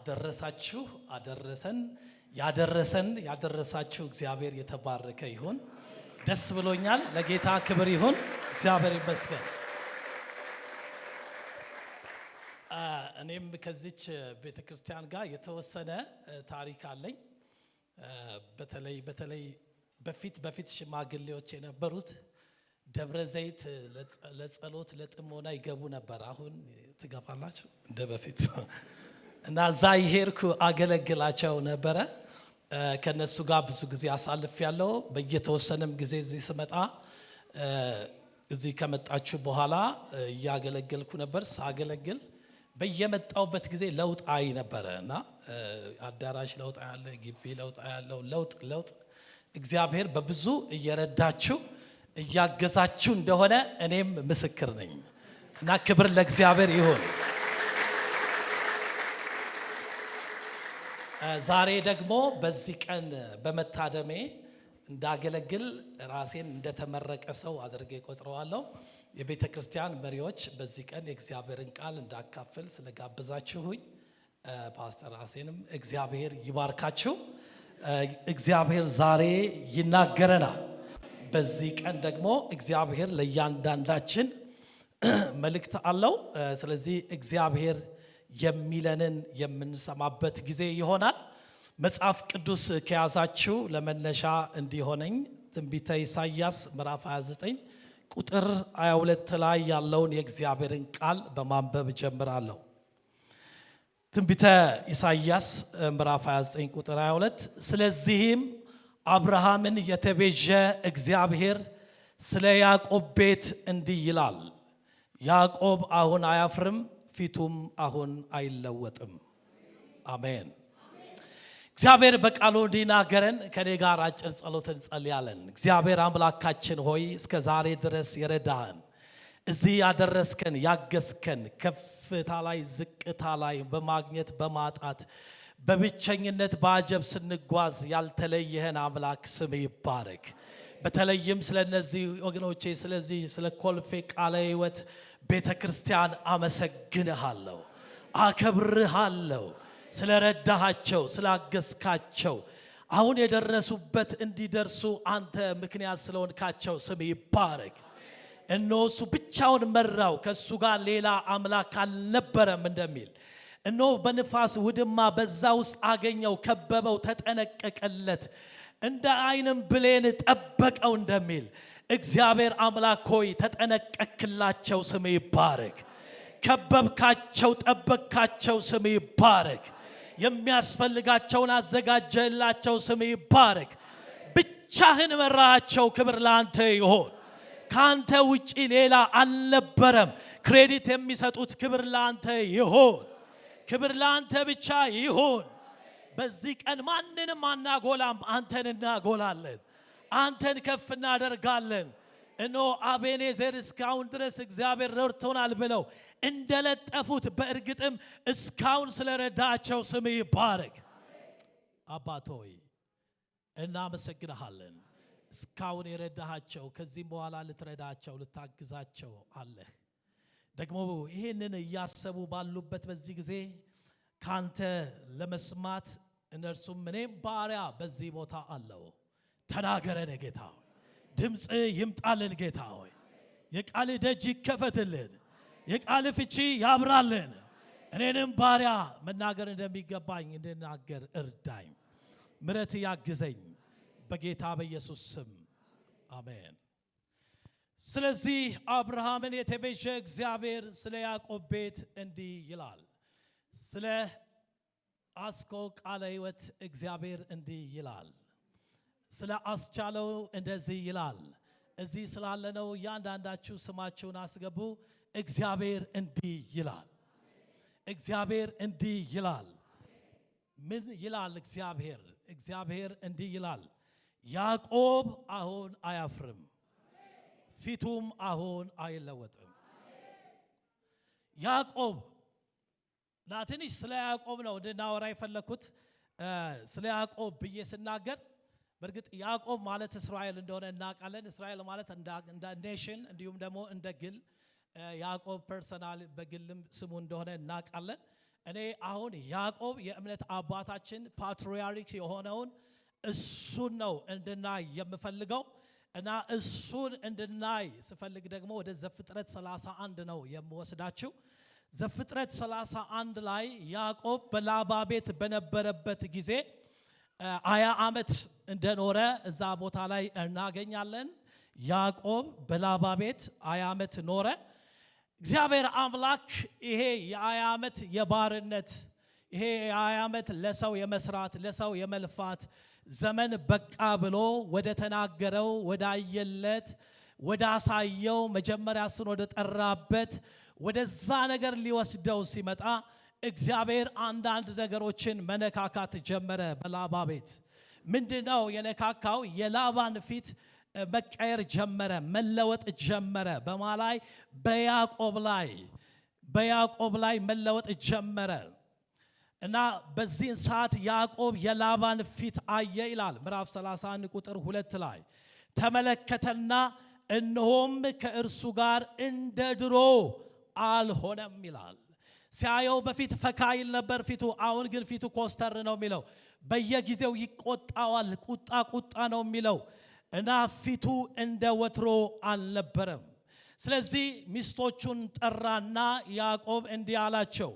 አደረሳችሁ አደረሰን ያደረሳችሁ እግዚአብሔር የተባረከ ይሁን። ደስ ብሎኛል። ለጌታ ክብር ይሁን። እግዚአብሔር ይመስገን። እኔም ከዚች ቤተክርስቲያን ጋር የተወሰነ ታሪክ አለኝ። በተለይ በፊት ሽማግሌዎች የነበሩት ደብረ ዘይት ለጸሎት ለጥሞና ይገቡ ነበር። አሁን ትገባላችሁ እንደ በፊት እና እዛ ይሄርኩ አገለግላቸው ነበረ። ከነሱ ጋር ብዙ ጊዜ አሳልፌያለሁ። በየተወሰነም ጊዜ እዚህ ስመጣ እዚህ ከመጣችሁ በኋላ ያገለግልኩ ነበር። ሳገለግል በየመጣውበት ጊዜ ለውጥ አይ ነበርና አዳራሽ ለውጥ ያለ፣ ግቢ ለውጥ ያለው ለውጥ እግዚአብሔር በብዙ እየረዳችሁ እያገዛችሁ እንደሆነ እኔም ምስክር ነኝ እና ክብር ለእግዚአብሔር ይሁን። ዛሬ ደግሞ በዚህ ቀን በመታደሜ እንዳገለግል ራሴን እንደተመረቀ ሰው አድርጌ ቆጥረዋለሁ። የቤተ ክርስቲያን መሪዎች በዚህ ቀን የእግዚአብሔርን ቃል እንዳካፍል ስለጋበዛችሁኝ ፓስተር ራሴንም እግዚአብሔር ይባርካችሁ። እግዚአብሔር ዛሬ ይናገረናል። በዚህ ቀን ደግሞ እግዚአብሔር ለእያንዳንዳችን መልእክት አለው። ስለዚህ እግዚአብሔር የሚለንን የምንሰማበት ጊዜ ይሆናል። መጽሐፍ ቅዱስ ከያዛችሁ ለመነሻ እንዲሆነኝ ትንቢተ ኢሳይያስ ምዕራፍ 29 ቁጥር 22 ላይ ያለውን የእግዚአብሔርን ቃል በማንበብ ጀምራለሁ። ትንቢተ ኢሳይያስ ምዕራፍ 29 ቁጥር 22 ስለዚህም አብርሃምን የተቤዠ እግዚአብሔር ስለ ያዕቆብ ቤት እንዲህ ይላል፣ ያዕቆብ አሁን አያፍርም፣ ፊቱም አሁን አይለወጥም። አሜን። እግዚአብሔር በቃሉ እንዲናገረን ከኔ ጋር አጭር ጸሎት እንጸልያለን። እግዚአብሔር አምላካችን ሆይ እስከ ዛሬ ድረስ የረዳህን፣ እዚህ ያደረስከን፣ ያገዝከን፣ ከፍታ ላይ ዝቅታ ላይ በማግኘት በማጣት በብቸኝነት በአጀብ ስንጓዝ ያልተለየህን አምላክ ስም ይባረክ። በተለይም ስለነዚህ ወገኖቼ ስለዚህ ስለ ኮልፌ ቃለ ሕይወት ቤተ ክርስቲያን አመሰግንሃለሁ፣ አከብርሃለሁ። ስለረዳሃቸው ስላገዝካቸው አሁን የደረሱበት እንዲደርሱ አንተ ምክንያት ስለሆንካቸው ስም ይባረክ። እነሱ ብቻውን መራው፣ ከሱ ጋር ሌላ አምላክ አልነበረም እንደሚል እነሆ በንፋስ ውድማ በዛ ውስጥ አገኘው፣ ከበበው፣ ተጠነቀቀለት፣ እንደ ዓይንም ብሌን ጠበቀው እንደሚል እግዚአብሔር አምላክ ሆይ ተጠነቀቅላቸው፣ ስም ይባረክ። ከበብካቸው፣ ጠበቅካቸው፣ ስም ይባረክ። የሚያስፈልጋቸውን አዘጋጀላቸው፣ ስም ይባረክ። ብቻህን መራቸው፣ ክብር ለአንተ ይሁን። ካንተ ውጪ ሌላ አልነበረም። ክሬዲት የሚሰጡት ክብር ለአንተ ይሁን፣ ክብር ለአንተ ብቻ ይሁን። በዚህ ቀን ማንንም አናጎላም፣ አንተን እናጎላለን፣ አንተን ከፍ እናደርጋለን። እነሆ አቤኔዘር እስካሁን ድረስ እግዚአብሔር ረድቶናል ብለው እንደለጠፉት በእርግጥም እስካሁን ስለረዳቸው ስም ይባረክ። አባት ሆይ እናመሰግንሃለን። እስካሁን የረዳሃቸው ከዚህም በኋላ ልትረዳቸው ልታግዛቸው አለህ። ደግሞ ይህንን እያሰቡ ባሉበት በዚህ ጊዜ ካንተ ለመስማት እነርሱም እኔም ባሪያ በዚህ ቦታ አለው፣ ተናገረን ጌታ ሆይ፣ ድምፅ ይምጣልን ጌታ ሆይ፣ የቃል ደጅ ይከፈትልን፣ የቃል ፍቺ ያብራልን። እኔንም ባሪያ መናገር እንደሚገባኝ እንድናገር እርዳኝ፣ ምሕረት ያግዘኝ በጌታ በኢየሱስ ስም አሜን። ስለዚህ አብርሃምን የተቤዠ እግዚአብሔር ስለ ያዕቆብ ቤት እንዲህ ይላል። ስለ አስኮ ቃለ ሕይወት እግዚአብሔር እንዲህ ይላል። ስለ አስቻለው እንደዚህ ይላል። እዚህ ስላለነው እያንዳንዳችሁ ስማችሁን አስገቡ። እግዚአብሔር እንዲህ ይላል። እግዚአብሔር እንዲህ ይላል። ምን ይላል እግዚአብሔር? እግዚአብሔር እንዲህ ይላል፣ ያዕቆብ አሁን አያፍርም፣ ፊቱም አሁን አይለወጥም። ያዕቆብ ትንሽ ስለ ያዕቆብ ነው እንድናወራ የፈለኩት። ስለ ያዕቆብ ብዬ ስናገር በእርግጥ ያዕቆብ ማለት እስራኤል እንደሆነ እናውቃለን። እስራኤል ማለት እንደ ኔሽን እንዲሁም ደግሞ እንደ ግል ያዕቆብ ፐርሰናል በግልም ስሙ እንደሆነ እናውቃለን። እኔ አሁን ያዕቆብ የእምነት አባታችን ፓትሪያርክ የሆነውን እሱን ነው እንድናይ የምፈልገው እና እሱን እንድናይ ስፈልግ ደግሞ ወደ ዘፍጥረት 31 ነው የምወስዳችሁ። ዘፍጥረት 31 ላይ ያዕቆብ በላባ ቤት በነበረበት ጊዜ 20 ዓመት እንደኖረ እዛ ቦታ ላይ እናገኛለን። ያዕቆብ በላባ ቤት 20 ዓመት ኖረ። እግዚአብሔር አምላክ ይሄ የ20 ዓመት የባርነት ይሄ የ20 ዓመት ለሰው የመስራት ለሰው የመልፋት ዘመን በቃ ብሎ ወደ ተናገረው ወደ አየለት ወደ አሳየው መጀመሪያ እሱን ወደ ጠራበት ወደዛ ነገር ሊወስደው ሲመጣ እግዚአብሔር አንዳንድ ነገሮችን መነካካት ጀመረ በላባ ቤት። ምንድነው የነካካው? የላባን ፊት መቀየር ጀመረ፣ መለወጥ ጀመረ። በማላይ በያዕቆብ ላይ መለወጥ ጀመረ እና በዚህ ሰዓት ያዕቆብ የላባን ፊት አየ ይላል ምዕራፍ 31 ቁጥር 2 ላይ ተመለከተና እነሆም ከእርሱ ጋር እንደ ድሮ አልሆነም ይላል። ሲያየው በፊት ፈካ ይል ነበር ፊቱ፣ አሁን ግን ፊቱ ኮስተር ነው የሚለው። በየጊዜው ይቆጣዋል፣ ቁጣ ነው የሚለው እና ፊቱ እንደ ወትሮ አልነበረም። ስለዚህ ሚስቶቹን ጠራና ያዕቆብ እንዲህ አላቸው፣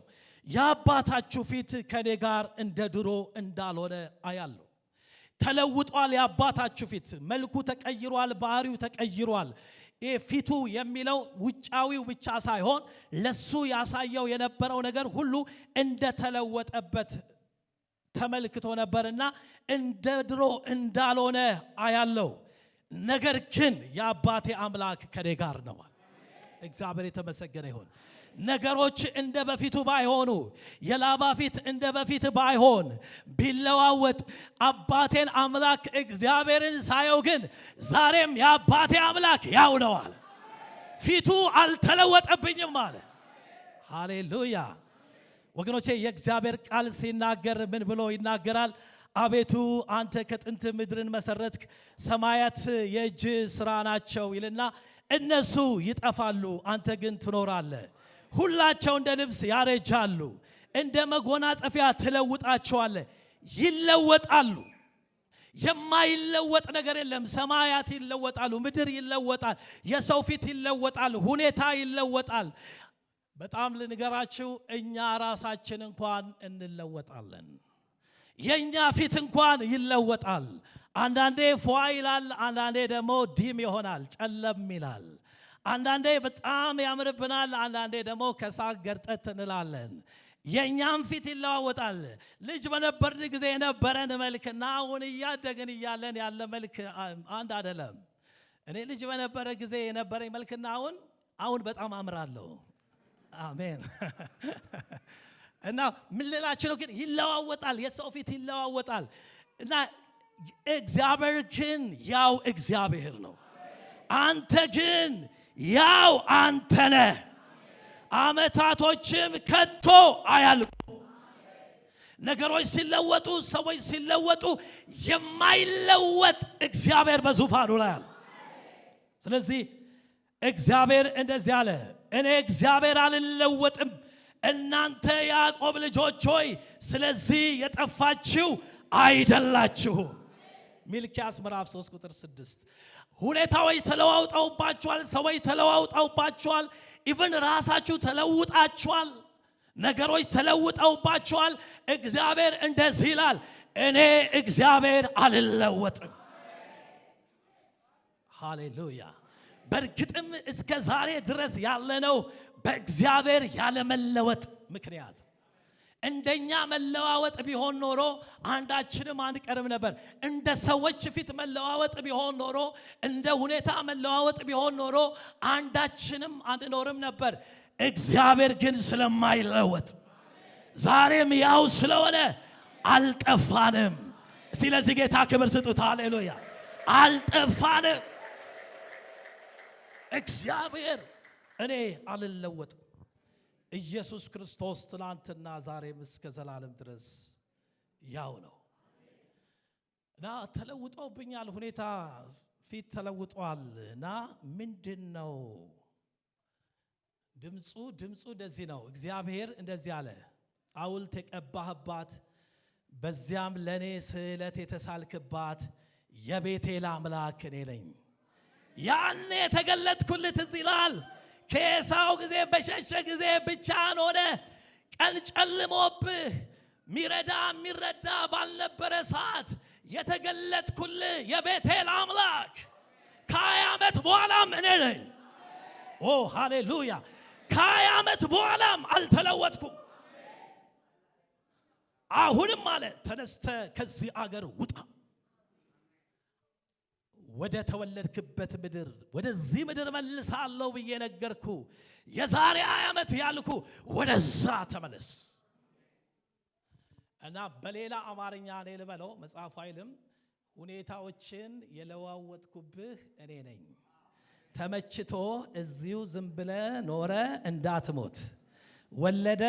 የአባታችሁ ፊት ከኔ ጋር እንደ ድሮ እንዳልሆነ አያለሁ። ተለውጧል። የአባታችሁ ፊት መልኩ ተቀይሯል፣ ባህሪው ተቀይሯል። ፊቱ የሚለው ውጫዊው ብቻ ሳይሆን ለሱ ያሳየው የነበረው ነገር ሁሉ እንደተለወጠበት ተመልክቶ ነበርና እንደ ድሮ እንዳልሆነ አያለው። ነገር ግን የአባቴ አምላክ ከኔ ጋር ነው። እግዚአብሔር የተመሰገነ ይሁን። ነገሮች እንደ በፊቱ ባይሆኑ፣ የላባ ፊት እንደ በፊት ባይሆን ቢለዋወጥ፣ አባቴን አምላክ እግዚአብሔርን ሳየው ግን ዛሬም የአባቴ አምላክ ያው ነው አለ። ፊቱ አልተለወጠብኝም አለ። ሃሌሉያ ወገኖቼ፣ የእግዚአብሔር ቃል ሲናገር ምን ብሎ ይናገራል? አቤቱ አንተ ከጥንት ምድርን መሰረትክ፣ ሰማያት የእጅ ስራ ናቸው ይልና እነሱ ይጠፋሉ፣ አንተ ግን ትኖራለህ። ሁላቸው እንደ ልብስ ያረጃሉ፣ እንደ መጎናጸፊያ ትለውጣቸዋለህ። ይለወጣሉ። የማይለወጥ ነገር የለም። ሰማያት ይለወጣሉ፣ ምድር ይለወጣል፣ የሰው ፊት ይለወጣል፣ ሁኔታ ይለወጣል። በጣም ልንገራችሁ፣ እኛ ራሳችን እንኳን እንለወጣለን። የኛ ፊት እንኳን ይለወጣል። አንዳንዴ ፏ ይላል፣ አንዳንዴ ደግሞ ዲም ይሆናል፣ ጨለም ይላል። አንዳንዴ በጣም ያምርብናል፣ አንዳንዴ ደግሞ ከሳቅ ገርጠት እንላለን። የኛም ፊት ይለዋወጣል። ልጅ በነበርን ጊዜ የነበረን መልክና አሁን እያደግን እያለን ያለ መልክ አንድ አይደለም። እኔ ልጅ በነበረ ጊዜ የነበረኝ መልክና አሁን በጣም አምራለሁ። አሜን። እና ምን ልላችሁ ነው? ግን ይለዋወጣል፣ የሰው ፊት ይለዋወጣል። እና እግዚአብሔር ግን ያው እግዚአብሔር ነው። አንተ ግን ያው አንተ ነህ። ዓመታቶችም ከቶ አያልቁ። ነገሮች ሲለወጡ፣ ሰዎች ሲለወጡ፣ የማይለወጥ እግዚአብሔር በዙፋኑ ላይ አለ። ስለዚህ እግዚአብሔር እንደዚህ አለ፣ እኔ እግዚአብሔር አልለወጥም። እናንተ ያዕቆብ ልጆች ሆይ ስለዚህ የጠፋችሁ አይደላችሁም። ሚልክያስ ምዕራፍ 3 ቁጥር 6 ሁኔታዎች ተለዋውጠውባችኋል፣ ሰዎች ተለዋውጠውባችኋል፣ ኢቭን ራሳችሁ ተለውጣችኋል፣ ነገሮች ተለውጠውባችኋል። እግዚአብሔር እንደዚህ ይላል፣ እኔ እግዚአብሔር አልለወጥም። ሃሌሉያ። በእርግጥም እስከ ዛሬ ድረስ ያለነው በእግዚአብሔር ያለመለወጥ ምክንያት። እንደኛ መለዋወጥ ቢሆን ኖሮ አንዳችንም አንቀርም ነበር። እንደ ሰዎች ፊት መለዋወጥ ቢሆን ኖሮ፣ እንደ ሁኔታ መለዋወጥ ቢሆን ኖሮ አንዳችንም አንኖርም ነበር። እግዚአብሔር ግን ስለማይለወጥ ዛሬም ያው ስለሆነ አልጠፋንም። ስለዚህ ጌታ ክብር ስጡት። ሃሌሉያ። አልጠፋንም። እግዚአብሔር እኔ አልለወጥም። ኢየሱስ ክርስቶስ ትናንትና ዛሬም እስከ ዘላለም ድረስ ያው ነው እና ተለውጦብኛል። ሁኔታ ፊት ተለውጧል እና ምንድነው ድምፁ እንደዚህ ነው። እግዚአብሔር እንደዚህ አለ፣ ሐውልት የቀባህባት በዚያም ለኔ ስዕለት የተሳልክባት የቤቴል አምላክ እኔ ነኝ። ያኔ የተገለጥኩልህ ትዝ ይላል። ከኤሳው ጊዜ በሸሸ ጊዜ ብቻህን ሆነ ቀን ጨልሞብህ የሚረዳ ባልነበረ ሰዓት የተገለጥኩልህ የቤቴል አምላክ ከ20 ዓመት በኋላም እኔ ነኝ። ኦ ሃሌሉያ! ከ20 ዓመት በኋላም አልተለወጥኩም። አሁንም አለ ተነስተ ከዚህ አገር ውጣ፣ ወደ ተወለድክበት ምድር ወደዚህ ምድር መልሳለሁ ብዬ ነገርኩ። የዛሬ 20 ዓመት ያልኩ ወደዛ ተመለስ እና በሌላ አማርኛ እኔ ልበለው መጽሐፍ አይልም ሁኔታዎችን የለዋወጥኩብህ እኔ ነኝ። ተመችቶ እዚሁ ዝም ብለ ኖረ እንዳትሞት፣ ወለደ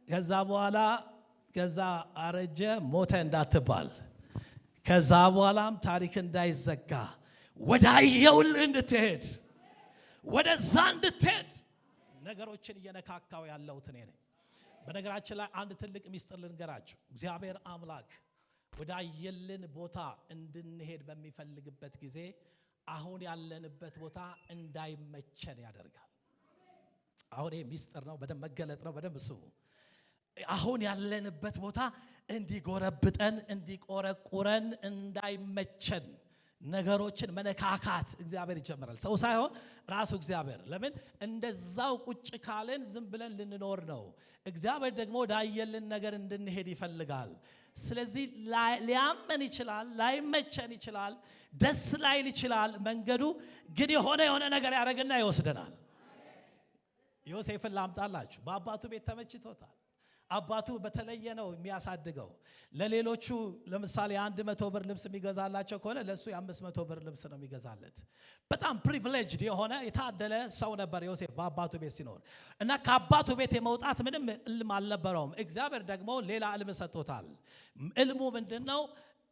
ከዛ በኋላ ከዛ አረጀ ሞተ እንዳትባል፣ ከዛ በኋላም ታሪክ እንዳይዘጋ ወዳየውልህ እንድትሄድ ወደዛ እንድትሄድ ነገሮችን እየነካካው ያለሁት እኔ ነኝ። በነገራችን ላይ አንድ ትልቅ ሚስጥር ልንገራችሁ። እግዚአብሔር አምላክ ወዳየልን ቦታ እንድንሄድ በሚፈልግበት ጊዜ አሁን ያለንበት ቦታ እንዳይመቸን ያደርጋል። አሁን ይሄ ሚስጥር ነው፣ በደንብ መገለጥ ነው። በደንብ ስሙ። አሁን ያለንበት ቦታ እንዲጎረብጠን እንዲቆረቁረን እንዳይመቸን ነገሮችን መነካካት እግዚአብሔር ይጀምራል። ሰው ሳይሆን ራሱ እግዚአብሔር። ለምን እንደዛው ቁጭ ካለን ዝም ብለን ልንኖር ነው። እግዚአብሔር ደግሞ ወዳየልን ነገር እንድንሄድ ይፈልጋል። ስለዚህ ሊያመን ይችላል፣ ላይመቸን ይችላል፣ ደስ ላይል ይችላል። መንገዱ ግን የሆነ ነገር ያደርግና ይወስደናል። ዮሴፍን ላምጣላችሁ። በአባቱ ቤት ተመችቶታል። አባቱ በተለየ ነው የሚያሳድገው። ለሌሎቹ ለምሳሌ 100 ብር ልብስ የሚገዛላቸው ከሆነ ለሱ የ500 ብር ልብስ ነው የሚገዛለት። በጣም ፕሪቪሌጅድ የሆነ የታደለ ሰው ነበር ዮሴፍ በአባቱ ቤት ሲኖር እና ከአባቱ ቤት የመውጣት ምንም እልም አልነበረውም። እግዚአብሔር ደግሞ ሌላ እልም ሰጥቶታል። እልሙ ምንድነው?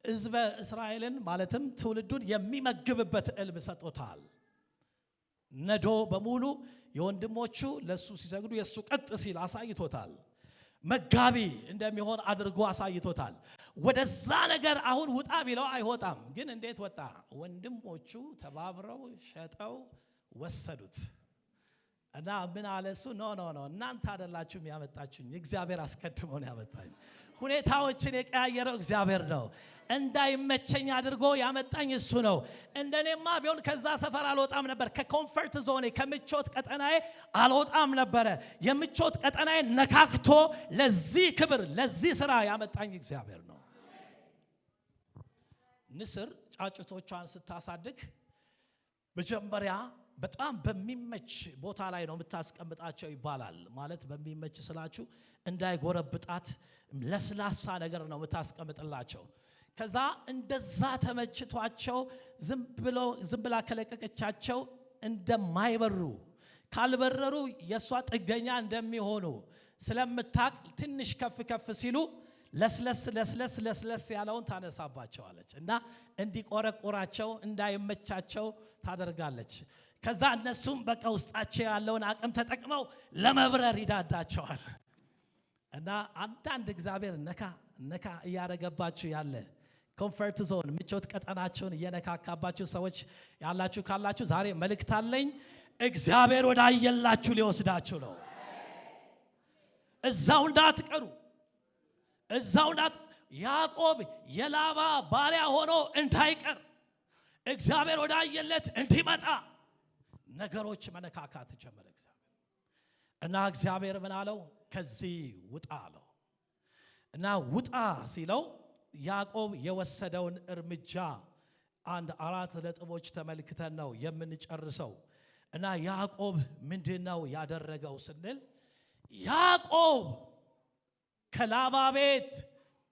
ሕዝበ እስራኤልን ማለትም ትውልዱን የሚመግብበት እልም ሰጥቶታል። ነዶ በሙሉ የወንድሞቹ ለሱ ሲሰግዱ የሱ ቀጥ ሲል አሳይቶታል። መጋቢ እንደሚሆን አድርጎ አሳይቶታል። ወደዛ ነገር አሁን ውጣ ቢለው አይወጣም። ግን እንዴት ወጣ? ወንድሞቹ ተባብረው ሸጠው ወሰዱት እና ምን አለ እሱ? ኖ እናንተ አይደላችሁም ያመጣችሁኝ፣ እግዚአብሔር አስቀድሞ ነው ያመጣኝ። ሁኔታዎችን የቀያየረው እግዚአብሔር ነው። እንዳይመቸኝ አድርጎ ያመጣኝ እሱ ነው። እንደኔማ ቢሆን ከዛ ሰፈር አልወጣም ነበር። ከኮምፈርት ዞኔ ከምቾት ቀጠናዬ አልወጣም ነበረ። የምቾት ቀጠናዬ ነካክቶ ለዚህ ክብር ለዚህ ስራ ያመጣኝ እግዚአብሔር ነው። ንስር ጫጩቶቿን ስታሳድግ መጀመሪያ በጣም በሚመች ቦታ ላይ ነው የምታስቀምጣቸው ይባላል። ማለት በሚመች ስላችሁ እንዳይጎረብጣት ለስላሳ ነገር ነው የምታስቀምጥላቸው። ከዛ እንደዛ ተመችቷቸው ዝም ብላ ከለቀቀቻቸው እንደማይበሩ ካልበረሩ የሷ ጥገኛ እንደሚሆኑ ስለምታቅ ትንሽ ከፍ ሲሉ ለስለስ ያለውን ታነሳባቸዋለች እና እንዲቆረቆራቸው እንዳይመቻቸው ታደርጋለች። ከዛ እነሱም በቃ ውስጣቸው ያለውን አቅም ተጠቅመው ለመብረር ይዳዳቸዋል። እና አንዳንድ እግዚአብሔር ነካ እያደረገባችሁ ያለ ኮምፈርት ዞን ምቾት ቀጠናችሁን እየነካካባችሁ ሰዎች ያላችሁ ካላችሁ ዛሬ መልእክት አለኝ። እግዚአብሔር ወዳየላችሁ ሊወስዳችሁ ነው። እዛው እንዳትቀሩ። ያዕቆብ የላባ ባሪያ ሆኖ እንዳይቀር እግዚአብሔር ወዳየለት እንዲመጣ ነገሮች መነካካት ጀመረ እግዚአብሔር። እና እግዚአብሔር ምን አለው? ከዚህ ውጣ አለው። እና ውጣ ሲለው ያዕቆብ የወሰደውን እርምጃ 4 ነጥቦች ተመልክተን ነው የምንጨርሰው። እና ያዕቆብ ምንድነው ያደረገው ስንል ያዕቆብ ከላባ ቤት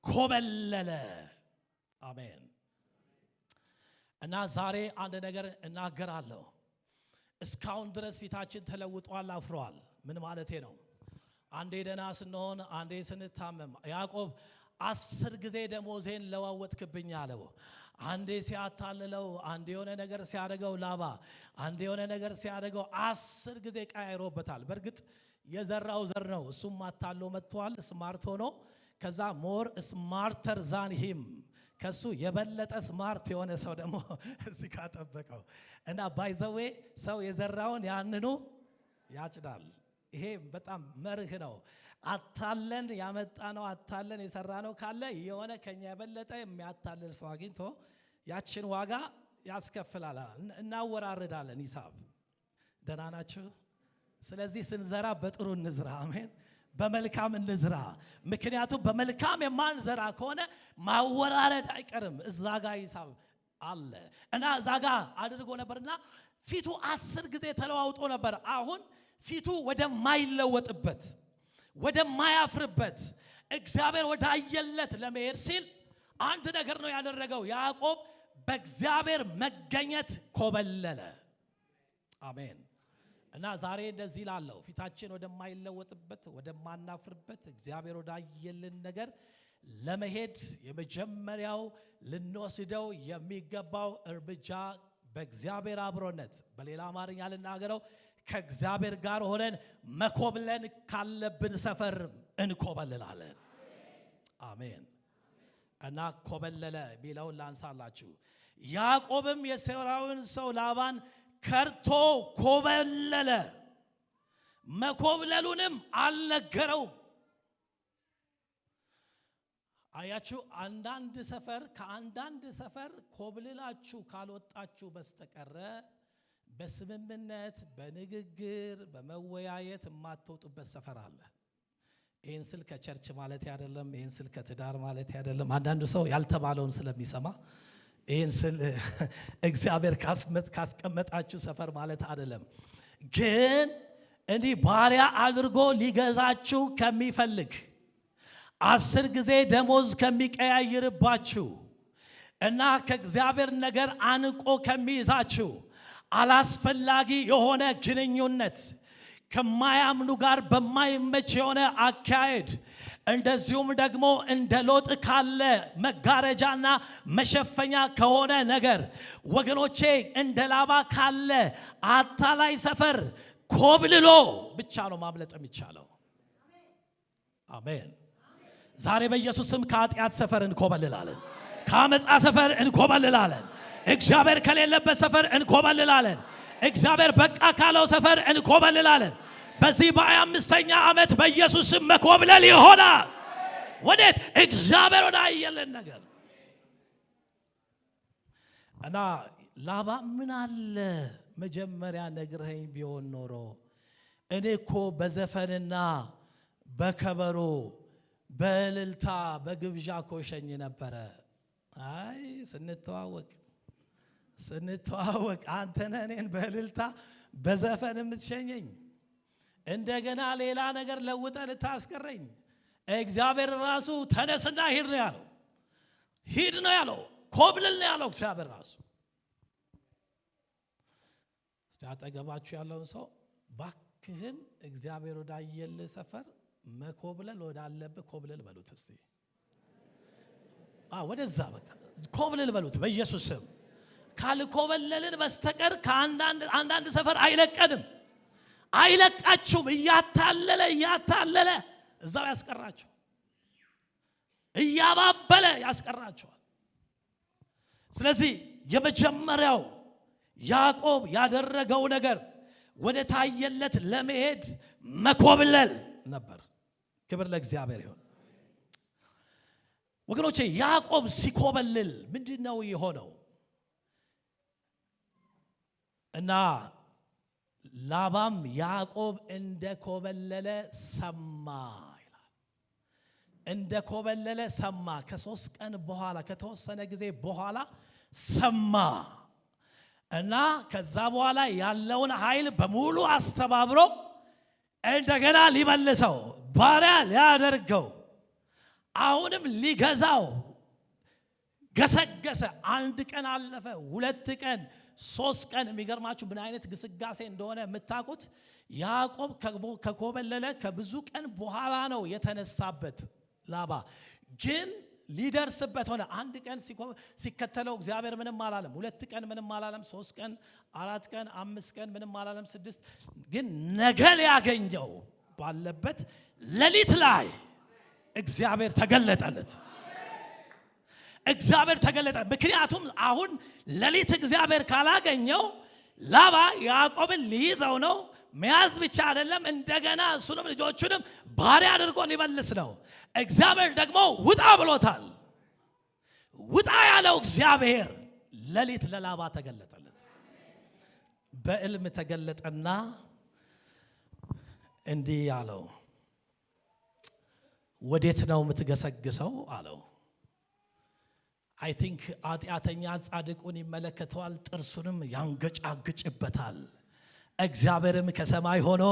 ኮበለለ። አሜን። እና ዛሬ አንድ ነገር እናገራለሁ። እስካሁን ድረስ ፊታችን ተለውጧል፣ አፍሯል። ምን ማለቴ ነው? አንዴ ደህና ስንሆን፣ አንዴ ስንታመም ያዕቆብ 10 ጊዜ ደሞዜን ለዋወጥክብኝ አለው። አንዴ ሲያታልለው፣ አንዴ የሆነ ነገር ሲያደርገው ላባ፣ አንዴ የሆነ ነገር ሲያደርገው 10 ጊዜ ቀያይሮበታል። በእርግጥ የዘራው ዘር ነው። እሱም አታሎ መጥቷል ስማርት ሆኖ። ከዛ ሞር ስማርተር ዛን ሂም ከሱ የበለጠ ስማርት የሆነ ሰው ደግሞ እዚህ ጋር ጠበቀው እና ባይ ዘ ዌይ ሰው የዘራውን ያንኑ ያጭዳል። ይሄ በጣም መርህ ነው። አታለን ያመጣነው አታለን የሰራነው ካለ የሆነ ከኛ የበለጠ የሚያታልል ሰው አግኝቶ ያችን ዋጋ ያስከፍላል። እናወራርዳለን ሂሳብ። ደህና ናችሁ? ስለዚህ ስንዘራ በጥሩ እንዝራ። አሜን። በመልካም እንዝራ። ምክንያቱም በመልካም የማንዘራ ከሆነ ማወራረድ አይቀርም። እዛ ጋር ሂሳብ አለ እና እዛ ጋር አድርጎ ነበርና ፊቱ 10 ጊዜ ተለዋውጦ ነበር። አሁን ፊቱ ወደማይለወጥበት ወደማያፍርበት እግዚአብሔር ወዳየለት ለመሄድ ሲል አንድ ነገር ነው ያደረገው። ያዕቆብ በእግዚአብሔር መገኘት ኮበለለ። አሜን። እና ዛሬ እንደዚህ ላለው ፊታችን ወደማይለወጥበት ወደማናፍርበት እግዚአብሔር ወዳየልን ነገር ለመሄድ የመጀመሪያው ልንወስደው የሚገባው እርምጃ በእግዚአብሔር አብሮነት፣ በሌላ አማርኛ ልናገረው ከእግዚአብሔር ጋር ሆነን መኮብለን ካለብን ሰፈር እንኮበልላለን። አሜን። እና ኮበለለ የሚለውን ላንሳላችሁ። ያዕቆብም የሴራውን ሰው ላባን ከርቶ ኮበለለ፣ መኮብለሉንም አልነገረው። አያችሁ፣ ከአንዳንድ ሰፈር ኮብልላችሁ ካልወጣችሁ በስተቀረ በስምምነት በንግግር በመወያየት የማትወጡበት ሰፈር አለ። ይህን ስል ከቸርች ማለት አይደለም። ይህን ስል ከትዳር ማለት አይደለም። አንዳንዱ ሰው ያልተባለውን ስለሚሰማ ይህን ስል እግዚአብሔር ካስቀመጣችሁ ሰፈር ማለት አይደለም። ግን እንዲህ ባሪያ አድርጎ ሊገዛችሁ ከሚፈልግ 10 ጊዜ ደሞዝ ከሚቀያይርባችሁ እና ከእግዚአብሔር ነገር አንቆ ከሚይዛችሁ አላስፈላጊ የሆነ ግንኙነት ከማያምኑ ጋር በማይመች የሆነ አካሄድ እንደዚሁም ደግሞ እንደ ሎጥ ካለ መጋረጃና መሸፈኛ ከሆነ ነገር ወገኖቼ እንደ ላባ ካለ አታላይ ሰፈር ኮብልሎ ብቻ ነው ማምለጥ የሚቻለው። አሜን። ዛሬ በኢየሱስም ከኃጢአት ሰፈር እንኮበልላለን። ከአመፃ ሰፈር እንኮበልላለን። እግዚአብሔር ከሌለበት ሰፈር እንኮበልላለን። እግዚአብሔር በቃ ካለው ሰፈር እንኮበልላለን። በዚህ በ25ኛ ዓመት በኢየሱስም መኮብለል ይሆናል። ወዴት? እግዚአብሔር ወዳየለን ነገር እና ላባ ምን አለ መጀመሪያ ነግረኸኝ ቢሆን ኖሮ እኔ እኮ በዘፈንና በከበሮ በእልልታ በግብዣ ኮሸኝ ነበረ። አይ ስንተዋወቅ አንተ ነህ እኔን በእልልታ በዘፈን የምትሸኘኝ፣ እንደገና ሌላ ነገር ለውጠ ልታስቀረኝ። እግዚአብሔር ራሱ ተነስና ሂድ ነው ያለው። ሂድ ነው ያለው። ኮብልል ነው ያለው እግዚአብሔር ራሱ። እስቲ አጠገባችሁ ያለውን ሰው ባክህን እግዚአብሔር ወዳየልህ ሰፈር መኮብለል ወዳለብህ ኮብልል በሉት። እስቲ ወደዛ በቃ ኮብልል በሉት በኢየሱስ ስም። ካልኮበለልን በስተቀር ከአንዳንድ ሰፈር አይለቀንም፣ አይለቃችሁም። እያታለለ እዛው ያስቀራቸው፣ እያባበለ ያስቀራቸዋል። ስለዚህ የመጀመሪያው ያዕቆብ ያደረገው ነገር ወደ ታየለት ለመሄድ መኮብለል ነበር። ክብር ለእግዚአብሔር ይሁን። ወገኖቼ ያዕቆብ ሲኮበልል ምንድነው የሆነው? እና ላባም ያዕቆብ እንደ ኮበለለ ሰማ ይላል። እንደ ኮበለለ ሰማ። ከ3 ቀን በኋላ ከተወሰነ ጊዜ በኋላ ሰማ እና ከዛ በኋላ ያለውን ኃይል በሙሉ አስተባብሮ እንደገና ሊመልሰው ባሪያ ሊያደርገው አሁንም ሊገዛው ገሰገሰ። 1 ቀን አለፈ፣ 2 ቀን፣ 3 ቀን። የሚገርማችሁ ምን አይነት ግስጋሴ እንደሆነ የምታውቁት ያዕቆብ ከኮበለለ ከብዙ ቀን በኋላ ነው የተነሳበት ላባ። ግን ሊደርስበት ሆነ። አንድ ቀን ሲከተለው እግዚአብሔር ምንም አላለም። 2 ቀን ምንም አላለም። 3 ቀን፣ 4 ቀን፣ 5 ቀን ምንም አላለም። 6 ግን ነገ ሊያገኘው ባለበት ሌሊት ላይ እግዚአብሔር ተገለጠለት። እግዚአብሔር ተገለጠ። ምክንያቱም አሁን ሌሊት እግዚአብሔር ካላገኘው ላባ ያዕቆብን ሊይዘው ነው። መያዝ ብቻ አይደለም፣ እንደገና እሱንም ልጆቹንም ባሪያ አድርጎ ሊመልስ ነው። እግዚአብሔር ደግሞ ውጣ ብሎታል። ውጣ ያለው እግዚአብሔር ሌሊት ለላባ ተገለጠለት። በሕልም ተገለጠና እንዲህ አለው፣ ወዴት ነው የምትገሰግሰው አለው። አይ ቲንክ ኃጢአተኛ ጻድቁን ይመለከተዋል፣ ጥርሱንም ያንገጫግጭበታል። እግዚአብሔርም ከሰማይ ሆኖ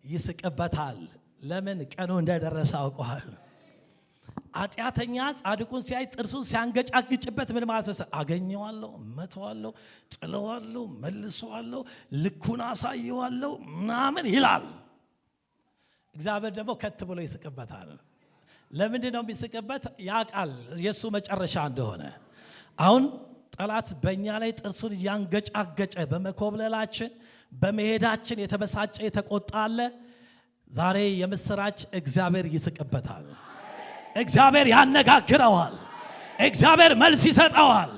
ይስቅበታል። ለምን? ቀኑ እንደደረሰ አውቀዋል። ኃጢአተኛ ጻድቁን ሲያይ ጥርሱን ሲያንገጫግጭበት ምን ማለት ነው? አገኘዋለሁ፣ መተዋለሁ፣ ጥለዋለሁ፣ መልሰዋለሁ፣ ልኩን አሳየዋለሁ ምናምን ይላል። እግዚአብሔር ደግሞ ከት ብሎ ይስቅበታል። ለምንድን ነው የሚስቅበት? ያውቃል የእሱ መጨረሻ እንደሆነ። አሁን ጠላት በእኛ ላይ ጥርሱን እያንገጫገጨ በመኮብለላችን በመሄዳችን የተበሳጨ የተቆጣ አለ። ዛሬ የምስራች፣ እግዚአብሔር ይስቅበታል። እግዚአብሔር ያነጋግረዋል። እግዚአብሔር መልስ ይሰጠዋል።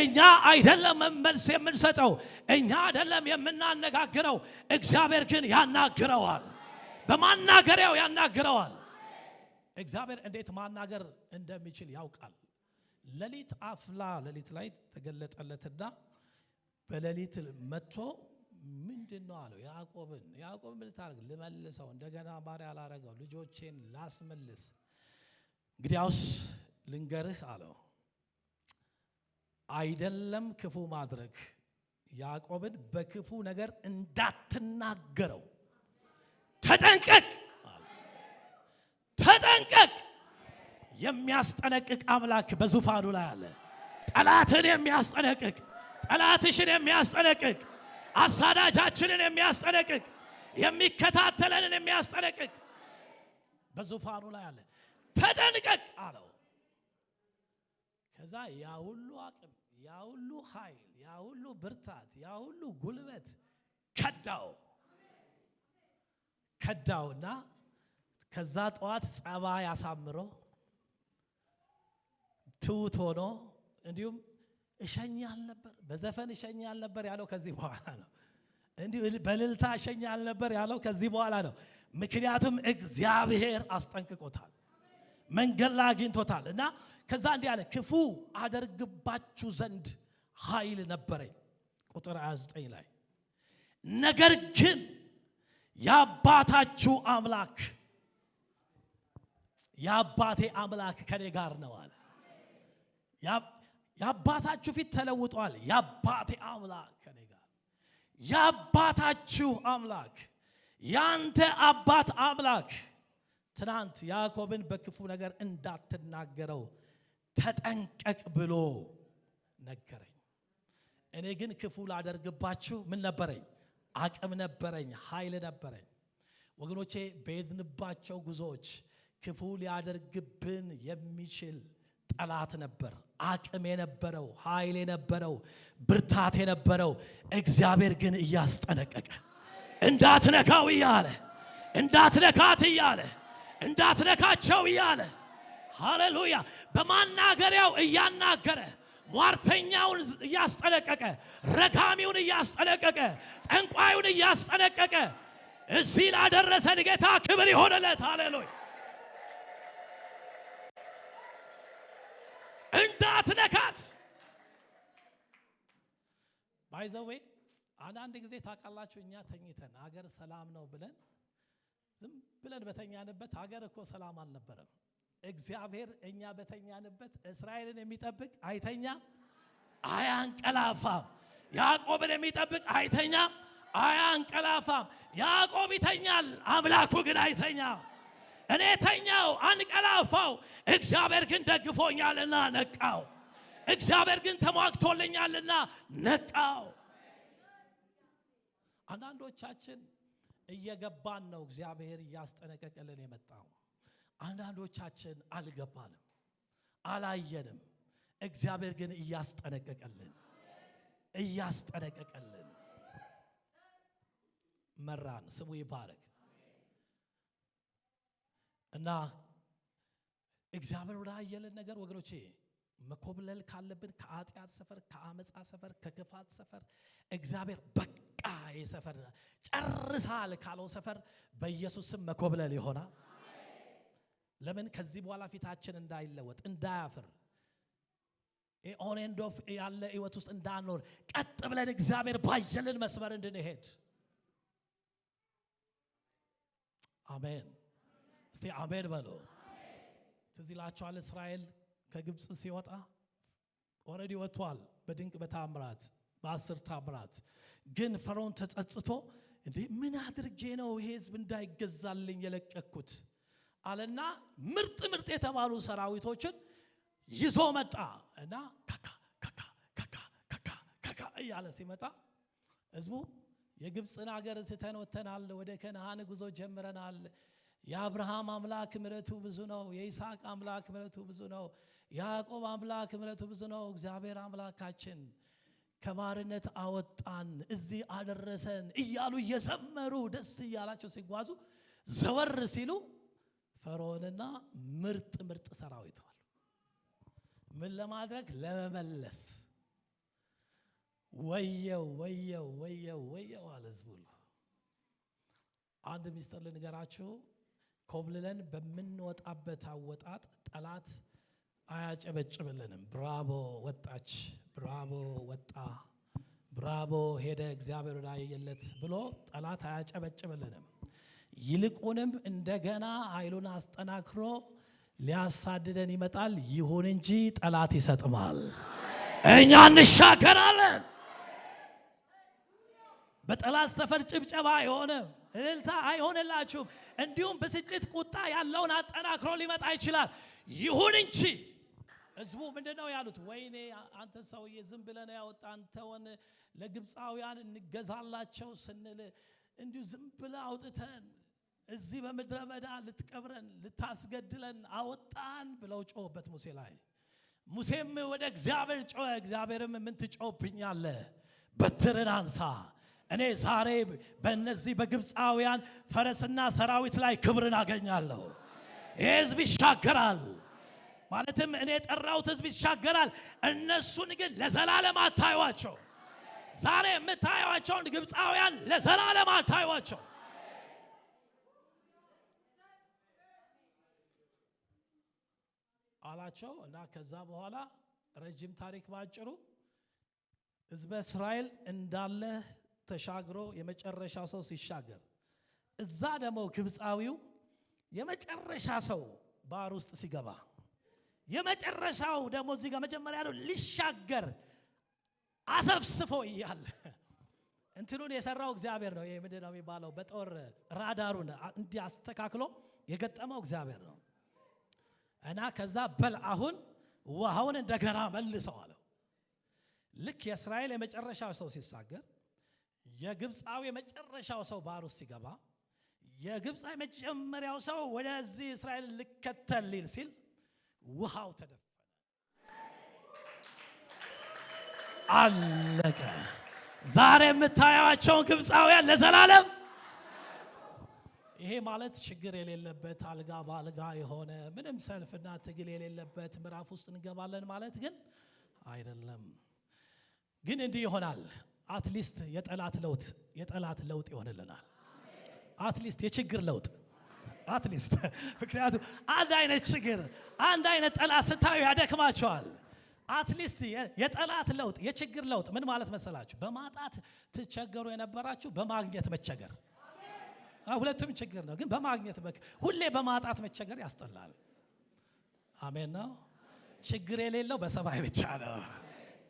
እኛ አይደለም መልስ የምንሰጠው፣ እኛ አይደለም የምናነጋግረው፣ እግዚአብሔር ግን ያናግረዋል። በማናገሪያው ያናግረዋል። እግዚአብሔር እንዴት ማናገር እንደሚችል ያውቃል። ሌሊት አፍላ ሌሊት ላይ ተገለጠለትና በሌሊት መጥቶ ምንድነው አለው ያዕቆብን። ያዕቆብ ምን ታርግ? ልመልሰው፣ እንደገና ባሪያ አላረገው፣ ልጆቼን ላስመልስ። እንግዲያውስ ልንገርህ አለው፣ አይደለም ክፉ ማድረግ፣ ያዕቆብን በክፉ ነገር እንዳትናገረው ተጠንቀቅ፣ ተጠንቀቅ። የሚያስጠነቅቅ አምላክ በዙፋኑ ላይ አለ። ጠላትን የሚያስጠነቅቅ፣ ጠላትሽን የሚያስጠነቅቅ፣ አሳዳጃችንን የሚያስጠነቅቅ፣ የሚከታተለንን የሚያስጠነቅቅ በዙፋኑ ላይ አለ። ተጠንቀቅ አለው። ከዛ ያ ሁሉ አቅም፣ ያ ሁሉ ኃይል፣ ያ ሁሉ ብርታት፣ ያ ሁሉ ጉልበት ከዳውና ከዛ ጠዋት ጸባይ አሳምሮ ትውት ሆኖ እንዲሁም እሸኛል ነበር፣ በዘፈን እሸኛል ነበር ያለው ከዚህ በኋላ ነው። እንዲሁ በልልታ እሸኛል ነበር ያለው ከዚህ በኋላ ነው። ምክንያቱም እግዚአብሔር አስጠንቅቆታል፣ መንገድ ላይ አግኝቶታል። እና ከዛ እንዲህ አለ፣ ክፉ አደርግባችሁ ዘንድ ኃይል ነበረኝ። ቁጥር 29 ላይ ነገር ግን የአባታችሁ አምላክ የአባቴ አምላክ ከኔ ጋር ነው አለ። የአባታችሁ ፊት ተለውጧል። የአባቴ አምላክ ከኔ ጋር። የአባታችሁ አምላክ፣ ያንተ አባት አምላክ ትናንት ያዕቆብን በክፉ ነገር እንዳትናገረው ተጠንቀቅ ብሎ ነገረኝ። እኔ ግን ክፉ ላደርግባችሁ ምን ነበረኝ? አቅም ነበረኝ፣ ኃይል ነበረኝ። ወገኖቼ በሄድንባቸው ጉዞዎች ክፉ ሊያደርግብን የሚችል ጠላት ነበር። አቅም የነበረው፣ ኃይል የነበረው፣ ብርታት የነበረው። እግዚአብሔር ግን እያስጠነቀቀ እንዳትነካው እያለ፣ እንዳትነካት እያለ፣ እንዳትነካቸው እያለ፣ ሃሌሉያ፣ በማናገሪያው እያናገረ፣ ሟርተኛውን እያስጠነቀቀ፣ ረጋሚውን እያስጠነቀቀ፣ ጠንቋዩን እያስጠነቀቀ እዚህ ላደረሰን ጌታ ክብር ይሆንለት። ሃሌሉያ። እንዳትነካት ባይዘዌ አንዳንድ ጊዜ ታውቃላችሁ፣ እኛ ተኝተን ሀገር ሰላም ነው ብለን ዝም ብለን በተኛንበት ሀገር እኮ ሰላም አልነበረም። እግዚአብሔር እኛ በተኛንበት እስራኤልን የሚጠብቅ አይተኛም፣ አያንቀላፋም። ያዕቆብን የሚጠብቅ አይተኛም፣ አያንቀላፋም። ያዕቆብ ይተኛል፣ አምላኩ ግን አይተኛም። እኔ ተኛው አንቀላፋው፣ እግዚአብሔር ግን ደግፎኛልና ነቃው። እግዚአብሔር ግን ተሟግቶልኛልና ነቃው። አንዳንዶቻችን እየገባን ነው እግዚአብሔር እያስጠነቀቀልን የመጣው። አንዳንዶቻችን አልገባንም። አላየንም። እግዚአብሔር ግን እያስጠነቀቀልን መራን። ስሙ ይባረክ። እና እግዚአብሔር ወደ አየለን ነገር ወገኖቼ መኮብለል ካለብን ከኃጢአት ሰፈር፣ ከአመፃ ሰፈር፣ ከክፋት ሰፈር እግዚአብሔር በቃ የሰፈር ጨርሳል ካለው ሰፈር በኢየሱስ ስም መኮብለል ይሆናል። ለምን? ከዚህ በኋላ ፊታችን እንዳይለወጥ እንዳያፍር ኦን ኤንድ ኦፍ ያለ ህይወት ውስጥ እንዳንኖር ቀጥ ብለን እግዚአብሔር ባየልን መስመር እንድንሄድ። አሜን። እስቲ አሜን በሉ። ትዝ ይላችኋል እስራኤል ከግብፅ ሲወጣ ኦልሬዲ ወጥቷል በድንቅ በታምራት በ10 ታምራት። ግን ፈርዖን ተጸጽቶ እንዴ ምን አድርጌ ነው ይሄ ህዝብ እንዳይገዛልኝ የለቀኩት አለና ምርጥ የተባሉ ሰራዊቶችን ይዞ መጣ እና ካካ እያለ ሲመጣ ህዝቡ የግብፅን ሀገር ትተን ወጥተናል፣ ወደ ከነዓን ጉዞ ጀምረናል። የአብርሃም አምላክ ምሕረቱ ብዙ ነው፣ የይስሐቅ አምላክ ምሕረቱ ብዙ ነው፣ የያዕቆብ አምላክ ምሕረቱ ብዙ ነው። እግዚአብሔር አምላካችን ከባርነት አወጣን፣ እዚህ አደረሰን እያሉ እየዘመሩ ደስ እያላቸው ሲጓዙ ዘወር ሲሉ ፈርዖንና ምርጥ ሰራዊት አሉ። ምን ለማድረግ? ለመመለስ። ወየው አለ ህዝቡ። አንድ ሚስጥር ልንገራችሁ። ኮብልለን በምንወጣበት አወጣጥ ጠላት አያጨበጭብልንም። ብራቮ ወጣች፣ ብራቮ ወጣ፣ ብራቮ ሄደ፣ እግዚአብሔር ወዳየለት ብሎ ጠላት አያጨበጭብልንም። ይልቁንም እንደገና ኃይሉን አስጠናክሮ ሊያሳድደን ይመጣል። ይሁን እንጂ ጠላት ይሰጥማል፣ እኛ እንሻገራለን። በጠላት ሰፈር ጭብጨባ አይሆንም፣ እልልታ አይሆንላችሁም። እንዲሁም ብስጭት፣ ቁጣ ያለውን አጠናክሮ ሊመጣ ይችላል። ይሁን እንጂ ህዝቡ ምንድነው ያሉት? ወይኔ አንተ ሰውዬ ዝም ብለን ያወጣን ተወን፣ ለግብፃውያን እንገዛላቸው ስንል እንዲሁ ዝም ብለን አውጥተን እዚህ በምድረ በዳ ልትቀብረን ልታስገድለን አወጣን ብለው ጮህበት ሙሴ ላይ። ሙሴም ወደ እግዚአብሔር ጮኸ። እግዚአብሔርም ምን ትጮህብኛለህ? በትርን አንሳ፣ እኔ ዛሬ በእነዚህ በግብፃውያን ፈረስና ሰራዊት ላይ ክብርን አገኛለሁ። ይህ ህዝብ ይሻገራል፣ ማለትም እኔ የጠራሁት ህዝብ ይሻገራል። እነሱን ግን ለዘላለም አታዩዋቸው። ዛሬ የምታዩዋቸውን ግብፃውያን ለዘላለም አታዩዋቸው። አላቸው እና ከዛ በኋላ ረጅም ታሪክ ባጭሩ ህዝበ እስራኤል እንዳለ ተሻግሮ የመጨረሻ ሰው ሲሻገር፣ እዛ ደግሞ ግብፃዊው የመጨረሻ ሰው ባህር ውስጥ ሲገባ፣ የመጨረሻው ደግሞ እዚህ ጋር መጀመሪያ ያለው ሊሻገር አሰፍስፎ እያለ እንትኑን የሰራው እግዚአብሔር ነው። ይሄ ምንድነው የሚባለው? በጦር ራዳሩን እንዲያስተካክሎ የገጠመው እግዚአብሔር ነው። እና ከዛ በል አሁን ውሃውን እንደገና መልሰው አለው። ልክ የእስራኤል የመጨረሻው ሰው ሲሳገር፣ የግብፃዊ የመጨረሻው ሰው ባህር ውስጥ ሲገባ፣ የግብፃዊ መጀመሪያው ሰው ወደዚህ እስራኤል ልከተል ሊል ሲል ውሃው ተደፈነ፣ አለቀ። ዛሬ የምታዩዋቸውን ግብፃውያን ለዘላለም ይሄ ማለት ችግር የሌለበት አልጋ ባልጋ የሆነ ምንም ሰልፍና ትግል የሌለበት ምዕራፍ ውስጥ እንገባለን ማለት ግን አይደለም። ግን እንዲህ ይሆናል። አትሊስት የጠላት ለውጥ ይሆንልናል። አትሊስት የችግር ለውጥ አትሊስት። ምክንያቱም አንድ አይነት ችግር አንድ አይነት ጠላት ስታዩ ያደክማቸዋል። አትሊስት የጠላት ለውጥ የችግር ለውጥ ምን ማለት መሰላችሁ? በማጣት ትቸገሩ የነበራችሁ በማግኘት መቸገር። ሁለቱም ችግር ነው፣ ግን በማግኘት ሁሌ በማጣት መቸገር ያስጠላል። አሜን ነው። ችግር የሌለው በሰማይ ብቻ ነው።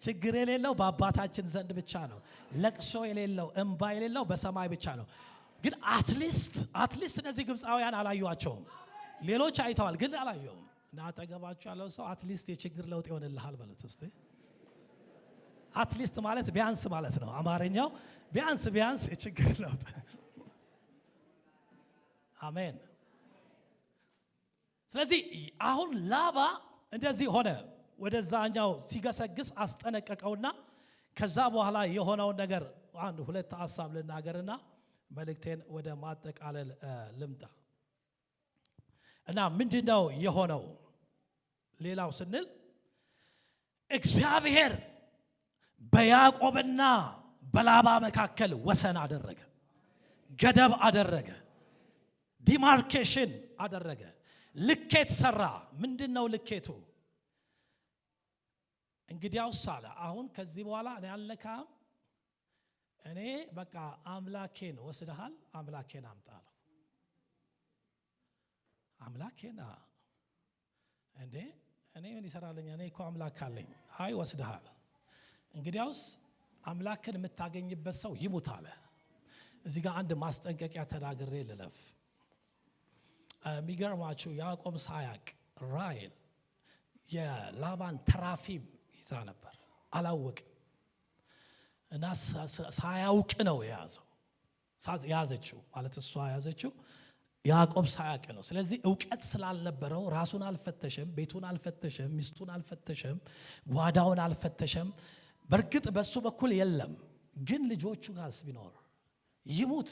ችግር የሌለው በአባታችን ዘንድ ብቻ ነው። ለቅሶ የሌለው እንባ የሌለው በሰማይ ብቻ ነው። ግን አትሊስት እነዚህ ግብፃውያን አላዩዋቸውም። ሌሎች አይተዋል፣ ግን አላዩም። እና አጠገባችሁ ያለው ሰው አትሊስት የችግር ለውጥ ይሆንልሃል በሉት እስቲ። አትሊስት ማለት ቢያንስ ማለት ነው። አማርኛው ቢያንስ የችግር ለውጥ። አሜን። ስለዚህ አሁን ላባ እንደዚህ ሆነ። ወደዛኛው ሲገሰግስ አስጠነቀቀውና ከዛ በኋላ የሆነው ነገር አንድ ሁለት ሐሳብ ልናገርና መልእክቴን ወደ ማጠቃለል ልምጣ። እና ምንድነው የሆነው? ሌላው ስንል እግዚአብሔር በያዕቆብና በላባ መካከል ወሰን አደረገ፣ ገደብ አደረገ፣ ዲማርኬሽን አደረገ፣ ልኬት ሰራ። ምንድነው ልኬቱ? እንግዲያውስ አለ አሁን ከዚህ በኋላ እኔ አልነካም፣ እኔ በቃ አምላኬን ወስደሃል፣ አምላኬን አምጣለሁ። አምላኬና እንዴ እኔ ምን ይሰራልኝ? እኔ እኮ አምላክ አለኝ። አይ ወስደሃል። እንግዲያውስ አምላክን የምታገኝበት ሰው ይሙት አለ። እዚህ ጋር አንድ ማስጠንቀቂያ ተናግሬ ልለፍ። የሚገርማችሁ ያዕቆብ ሳያቅ ራሔል የላባን ተራፊም ይዛ ነበር፣ አላወቅም። እና ሳያውቅ ነው ያዘችው ማለት እሷ ያዘችው ያዕቆብ ሳያውቅ ነው። ስለዚህ ዕውቀት ስላልነበረው ራሱን አልፈተሸም፣ ቤቱን አልፈተሸም፣ ሚስቱን አልፈተሸም፣ ጓዳውን አልፈተሸም። በእርግጥ በሱ በኩል የለም፣ ግን ልጆቹ ጋርስ ቢኖር ይሙት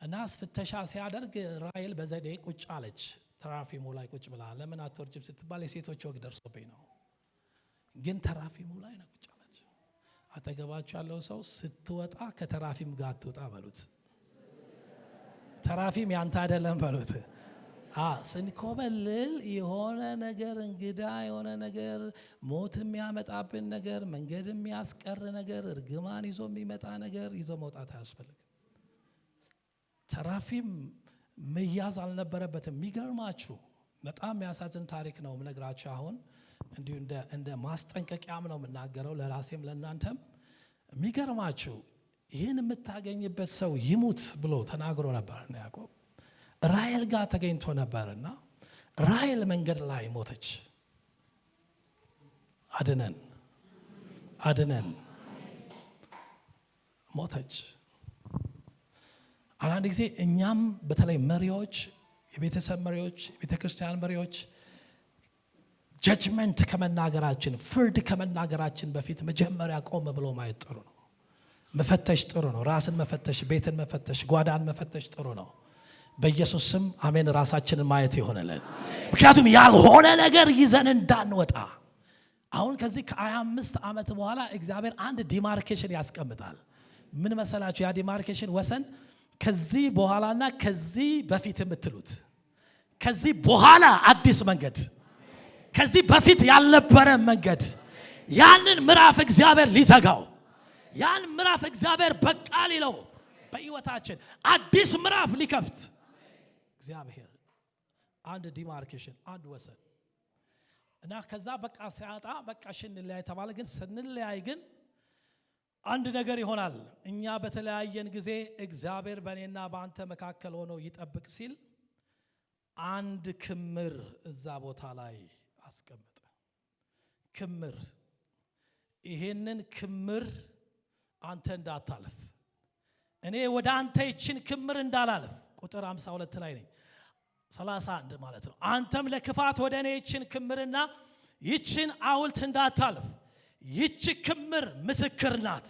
እና ፍተሻ ሲያደርግ ራሔል በዘዴ ቁጭ አለች። ተራፊሙ ላይ ቁጭ ብላ ለምን አትወርጅም ስትባል የሴቶች ወግ ደርሶብኝ ነው፣ ግን ተራፊሙ ላይ ነው ቁጭ አለች። አጠገባችሁ ያለው ሰው ስትወጣ ከተራፊም ጋር አትወጣ በሉት። ተራፊም ያንተ አይደለም በሉት። ስንኮበልል የሆነ ነገር እንግዳ የሆነ ነገር ሞት የሚያመጣብን ነገር መንገድ የሚያስቀር ነገር እርግማን ይዞ የሚመጣ ነገር ይዞ መውጣት አያስፈልግም። ተራፊም መያዝ አልነበረበትም። የሚገርማችሁ በጣም የሚያሳዝን ታሪክ ነው የምነግራችሁ። አሁን እንዲሁ እንደ ማስጠንቀቂያም ነው የምናገረው ለራሴም ለእናንተም። የሚገርማችሁ ይህን የምታገኝበት ሰው ይሙት ብሎ ተናግሮ ነበር ያዕቆብ። ራሔል ጋር ተገኝቶ ነበርና ራሔል መንገድ ላይ ሞተች። አድነን ሞተች። አንዳንድ ጊዜ እኛም በተለይ መሪዎች፣ የቤተሰብ መሪዎች፣ የቤተክርስቲያን መሪዎች ጀጅመንት ከመናገራችን ፍርድ ከመናገራችን በፊት መጀመሪያ ቆም ብሎ ማየት ጥሩ ነው። መፈተሽ ጥሩ ነው። ራስን መፈተሽ፣ ቤትን መፈተሽ፣ ጓዳን መፈተሽ ጥሩ ነው። በኢየሱስ ስም አሜን። ራሳችንን ማየት ይሆነልን። ምክንያቱም ያልሆነ ነገር ይዘን እንዳንወጣ አሁን ከዚህ ከ25 ዓመት በኋላ እግዚአብሔር አንድ ዲማርኬሽን ያስቀምጣል። ምን መሰላችሁ? ያ ዲማርኬሽን ወሰን ከዚህ በኋላና ከዚህ በፊት የምትሉት ከዚህ በኋላ አዲስ መንገድ፣ ከዚህ በፊት ያልነበረ መንገድ፣ ያንን ምዕራፍ እግዚአብሔር ሊዘጋው፣ ያን ምዕራፍ እግዚአብሔር በቃ ሊለው፣ በሕይወታችን አዲስ ምዕራፍ ሊከፍት እግዚአብሔር አንድ ዲማርኬሽን አንድ ወሰን እና ከዛ በቃ ሲያጣ በቃ እንለያይ ተባለ። ግን ስንለያይ ግን አንድ ነገር ይሆናል። እኛ በተለያየን ጊዜ እግዚአብሔር በእኔና በአንተ መካከል ሆኖ ይጠብቅ ሲል አንድ ክምር እዛ ቦታ ላይ አስቀመጠ። ክምር፣ ይሄንን ክምር አንተ እንዳታልፍ፣ እኔ ወደ አንተ ይችን ክምር እንዳላልፍ። ቁጥር 52 ላይ ነኝ 31 ማለት ነው። አንተም ለክፋት ወደ እኔ ይችን ክምርና ይችን ሐውልት እንዳታልፍ። ይች ክምር ምስክር ናት፣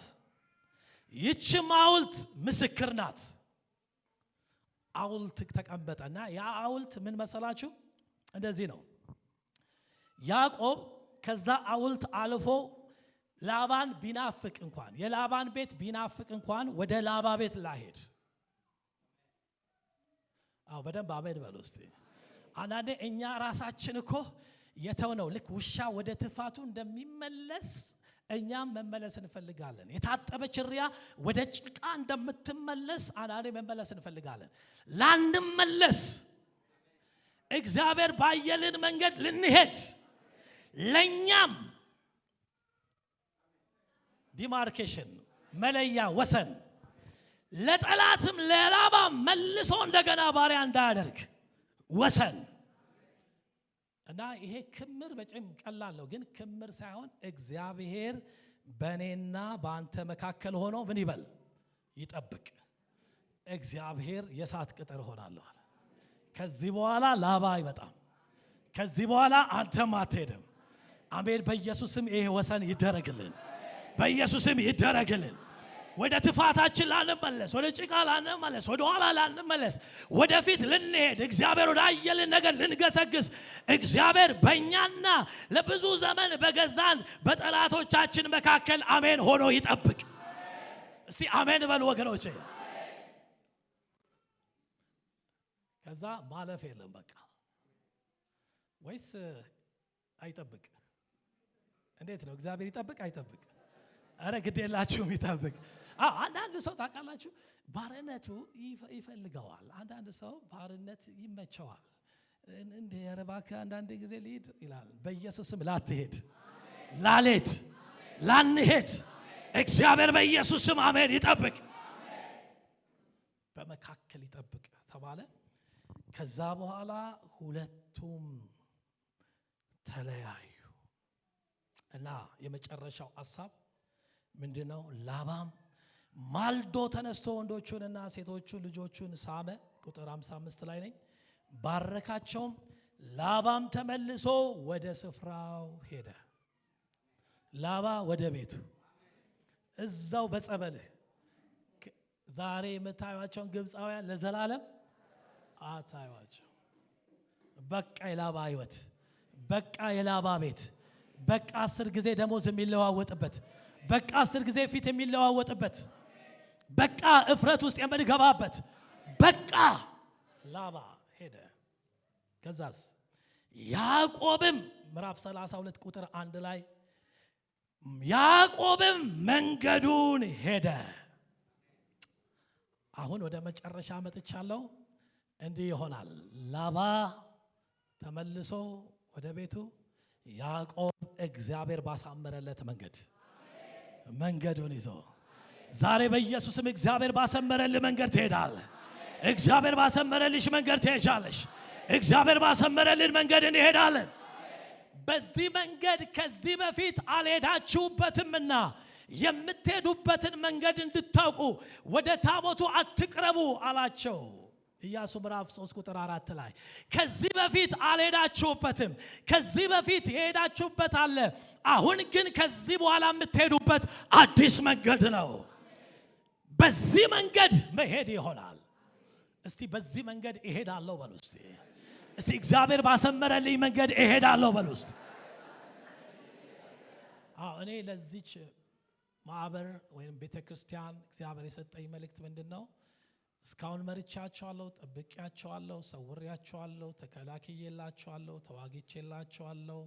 ይች ሐውልት ምስክር ናት። ሐውልት ተቀመጠና ያ ሐውልት ምን መሰላችሁ? እንደዚህ ነው። ያዕቆብ ከዛ ሐውልት አልፎ ላባን ቢናፍቅ እንኳን የላባን ቤት ቢናፍቅ እንኳን ወደ ላባ ቤት ላሄድ። በደንብ አሜን በሉ እስቲ። አንዳንዴ እኛ ራሳችን እኮ የተውነው ልክ ውሻ ወደ ትፋቱ እንደሚመለስ እኛም መመለስ እንፈልጋለን። የታጠበች ሪያ ወደ ጭቃ እንደምትመለስ አንዳንዴ መመለስ እንፈልጋለን። ላንመለስ እግዚአብሔር ባየልን መንገድ ልንሄድ፣ ለኛም ዲማርኬሽን መለያ ወሰን፣ ለጠላትም ለላባ መልሶ እንደገና ባሪያ እንዳያደርግ ወሰን እና ይሄ ክምር በጭም ቀላል ነው፣ ግን ክምር ሳይሆን እግዚአብሔር በእኔና በአንተ መካከል ሆኖ ምን ይበል ይጠብቅ። እግዚአብሔር የእሳት ቅጥር ሆናለሁ። ከዚህ በኋላ ላባ አይመጣም። ከዚህ በኋላ አንተም አትሄድም። አሜን። በኢየሱስም ይሄ ወሰን ይደረግልን። በኢየሱስም ይደረግልን። ወደ ትፋታችን ላንመለስ፣ ወደ ጭቃ ላንመለስ፣ ወደ ኋላ ላንመለስ፣ ወደፊት ልንሄድ እግዚአብሔር ወደ አየልን ነገር ልንገሰግስ እግዚአብሔር በእኛና ለብዙ ዘመን በገዛን በጠላቶቻችን መካከል አሜን ሆኖ ይጠብቅ። እስቲ አሜን በሉ ወገኖቼ። ከዛ ማለፍ የለም በቃ። ወይስ አይጠብቅ? እንዴት ነው? እግዚአብሔር ይጠብቅ አይጠብቅ? አረ ግድ የላችሁም ይጠብቅ። አንዳንድ ሰው ታውቃላችሁ ባርነቱ ይፈልገዋል። አንዳንድ ሰው ባርነት ይመቸዋል። እንደ ያረባካ አንዳንድ ጊዜ ሊድ ይላል። በኢየሱስም ላትሄድ ላልሄድ ላንሄድ እግዚአብሔር በኢየሱስም አሜን ይጠብቅ። በመካከል ይጠብቅ ተባለ። ከዛ በኋላ ሁለቱም ተለያዩ እና የመጨረሻው ሐሳብ ምንድነው? ላባም ማልዶ ተነስቶ ወንዶቹንና ሴቶቹን ልጆቹን ሳመ። ቁጥር 55 ላይ ነኝ። ባረካቸውም። ላባም ተመልሶ ወደ ስፍራው ሄደ። ላባ ወደ ቤቱ እዛው በጸበልህ ዛሬ የምታዩዋቸውን ግብፃውያን ለዘላለም አታዩዋቸው። በቃ የላባ ህይወት፣ በቃ የላባ ቤት፣ በቃ 10 ጊዜ ደሞዝ የሚለዋወጥበት፣ በቃ 10 ጊዜ ፊት የሚለዋወጥበት፣ በቃ እፍረት ውስጥ የምንገባበት፣ በቃ ላባ ሄደ። ከዛስ ያዕቆብም ምዕራፍ 32 ቁጥር 1 ላይ ያዕቆብም መንገዱን ሄደ። አሁን ወደ መጨረሻ መጥቻለሁ። እንዲህ ይሆናል። ላባ ተመልሶ ወደ ቤቱ፣ ያዕቆብ እግዚአብሔር ባሳመረለት መንገዱን ይዞ ዛሬ በኢየሱስም እግዚአብሔር ባሰመረልህ መንገድ ትሄዳለህ። እግዚአብሔር ባሰመረልሽ መንገድ ትሄጃለሽ። እግዚአብሔር ባሰመረልን መንገድ እንሄዳለን። በዚህ መንገድ ከዚህ በፊት አልሄዳችሁበትምና የምትሄዱበትን መንገድ እንድታውቁ ወደ ታቦቱ አትቅረቡ አላቸው። ኢያሱ ምዕራፍ 3 ቁጥር 4 ላይ ከዚህ በፊት አልሄዳችሁበትም፣ ከዚህ በፊት የሄዳችሁበት አለ። አሁን ግን ከዚህ በኋላ የምትሄዱበት አዲስ መንገድ ነው። በዚህ መንገድ መሄድ ይሆናል። እስቲ በዚህ መንገድ እሄዳለሁ በሉ። እስቲ እግዚአብሔር ባሰመረልኝ መንገድ እሄዳለሁ በሉ። እኔ ለዚች ማህበር ወይም ቤተክርስቲያን እግዚአብሔር የሰጠኝ መልእክት ምንድነው? እስካሁን መርቻቸዋለሁ፣ ጠብቂያቸዋለሁ፣ ሰውሬያቸዋለሁ፣ ተከላክዬላቸዋለሁ፣ ተዋግቼላቸዋለሁ፣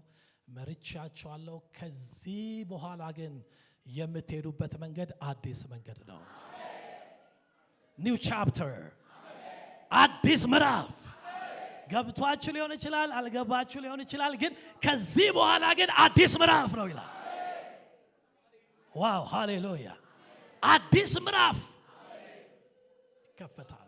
መርቻቸዋለሁ። ከዚህ በኋላ ግን የምትሄዱበት መንገድ አዲስ መንገድ ነው። ኒው ቻፕተር፣ አዲስ ምዕራፍ። ገብቷችሁ ሊሆን ይችላል፣ አልገባችሁ ሊሆን ይችላል። ግን ከዚህ በኋላ ግን አዲስ ምዕራፍ ነው ይላል። ዋው ሃሌሉያ! አዲስ ምዕራፍ ይከፈታል።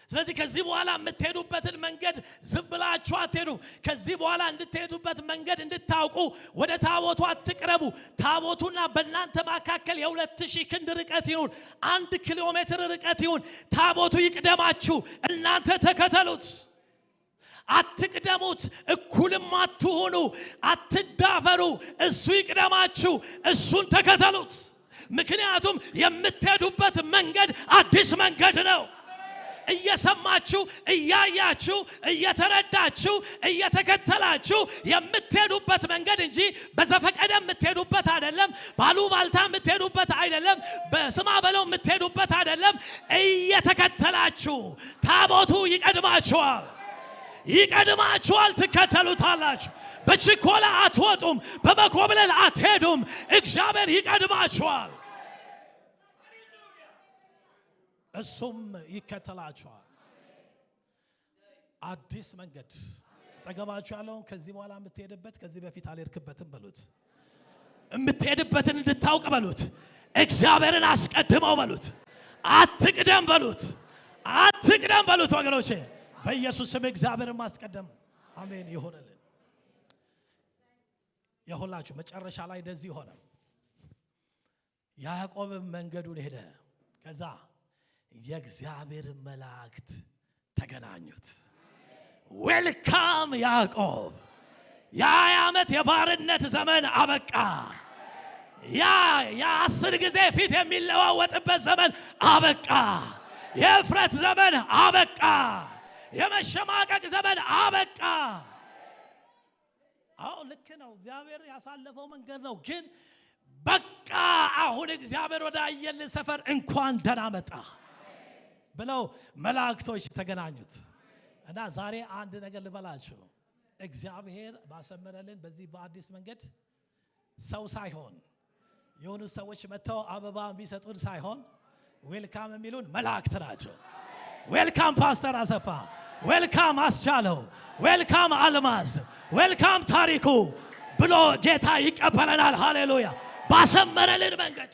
ስለዚህ ከዚህ በኋላ የምትሄዱበትን መንገድ ዝም ብላችሁ አትሄዱ። ከዚህ በኋላ እንድትሄዱበት መንገድ እንድታውቁ ወደ ታቦቱ አትቅረቡ። ታቦቱና በእናንተ መካከል የ2000 ክንድ ርቀት ይሁን፣ 1 ኪሎ ሜትር ርቀት ይሁን። ታቦቱ ይቅደማችሁ፣ እናንተ ተከተሉት። አትቅደሙት፣ እኩልም አትሁኑ፣ አትዳፈሩ። እሱ ይቅደማችሁ፣ እሱን ተከተሉት። ምክንያቱም የምትሄዱበት መንገድ አዲስ መንገድ ነው። እየሰማችሁ እያያችሁ እየተረዳችሁ እየተከተላችሁ የምትሄዱበት መንገድ እንጂ በዘፈቀደ የምትሄዱበት አይደለም። ባሉባልታ የምትሄዱበት አይደለም። በስማ በለው የምትሄዱበት አይደለም። እየተከተላችሁ ታቦቱ ይቀድማችኋል፣ ይቀድማችኋል፣ ትከተሉታላችሁ። በችኮላ አትወጡም፣ በመኮብለል አትሄዱም። እግዚአብሔር ይቀድማችኋል፣ እሱም ይከተላችኋል። አዲስ መንገድ ጠገባችሁ ያለውን ከዚህ በኋላ የምትሄድበት ከዚህ በፊት አልሄድክበትም በሉት። የምትሄድበትን እንድታውቅ በሉት። እግዚአብሔርን አስቀድመው በሉት። አትቅደም በሉት። አትቅደም በሉት። ወገኖቼ በኢየሱስ ስም እግዚአብሔርን ማስቀደም አሜን ይሆነልን። የሁላችሁ መጨረሻ ላይ እንደዚህ ሆነ። ያዕቆብ መንገዱን ሄደ። ከዛ የእግዚአብሔር መላእክት ተገናኙት። ዌልካም ያዕቆብ። የ20 የባርነት ዘመን አበቃ። የ10 ጊዜ ፊት የሚለዋወጥበት ዘመን አበቃ። የእፍረት ዘመን አበቃ። የመሸማቀቅ ዘመን አበቃ። አዎ ልክ ነው። እግዚአብሔር ያሳለፈው መንገድ ነው። ግን በቃ አሁን እግዚአብሔር ወደ አየልን ሰፈር እንኳን ደህና መጣ ብለው መላእክቶች ተገናኙት። እና ዛሬ አንድ ነገር ልበላችሁ። እግዚአብሔር ባሰመረልን በዚህ በአዲስ መንገድ ሰው ሳይሆን የሆኑ ሰዎች መጥተው አበባ የሚሰጡን ሳይሆን ዌልካም የሚሉን መላእክት ናቸው። ዌልካም ፓስተር አሰፋ፣ ዌልካም አስቻለው፣ ዌልካም አልማዝ፣ ዌልካም ታሪኩ ብሎ ጌታ ይቀበለናል። ሃሌሉያ! ባሰመረልን መንገድ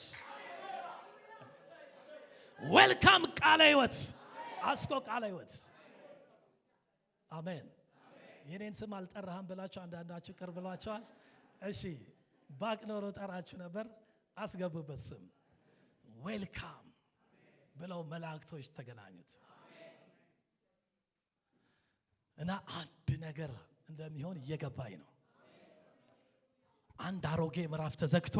ዌልካም ቃለ ሕይወት፣ አስኮ ቃለ ሕይወት። አሜን። የኔን ስም አልጠራህም ብላችሁ አንዳንዳችሁ ቅር ብሏቸዋል። እሺ ባቅ ኖሮ ጠራችሁ ነበር። አስገቡበት ስም ዌልካም ብለው መላእክቶች ተገናኙት። እና አንድ ነገር እንደሚሆን እየገባኝ ነው። አንድ አሮጌ ምዕራፍ ተዘግቶ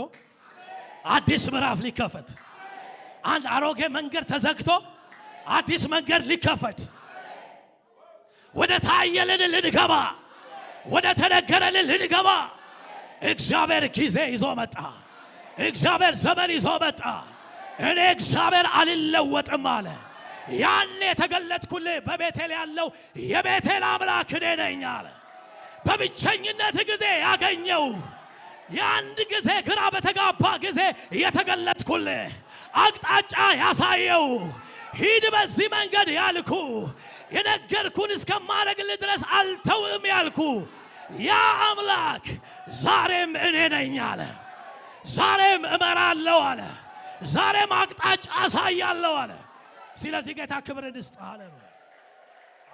አዲስ ምዕራፍ ሊከፈት፣ አንድ አሮጌ መንገድ ተዘግቶ አዲስ መንገድ ሊከፈት፣ ወደ ታየልን ልንገባ፣ ወደ ተነገረልን ልንገባ እግዚአብሔር ጊዜ ይዞ መጣ። እግዚአብሔር ዘመን ይዞ መጣ። እኔ እግዚአብሔር አልለወጥም አለ። ያኔ የተገለጥኩልህ በቤቴል ያለው የቤቴል አምላክ እኔ ነኝ አለ። በብቸኝነት ጊዜ ያገኘው የአንድ ጊዜ ግራ በተጋባ ጊዜ የተገለጥኩልህ አቅጣጫ ያሳየው ሂድ በዚህ መንገድ ያልኩ የነገርኩን እስከማረግልህ ድረስ አልተውም ያልኩ ያ አምላክ ዛሬም እኔ ነኝ አለ። ዛሬም እመራለሁ አለ። ዛሬም አቅጣጫ አሳያለሁ አለ። ስለዚህ ጌታ ክብር ይስጥ። ሃሌሉያ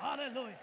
ሃሌሉያ።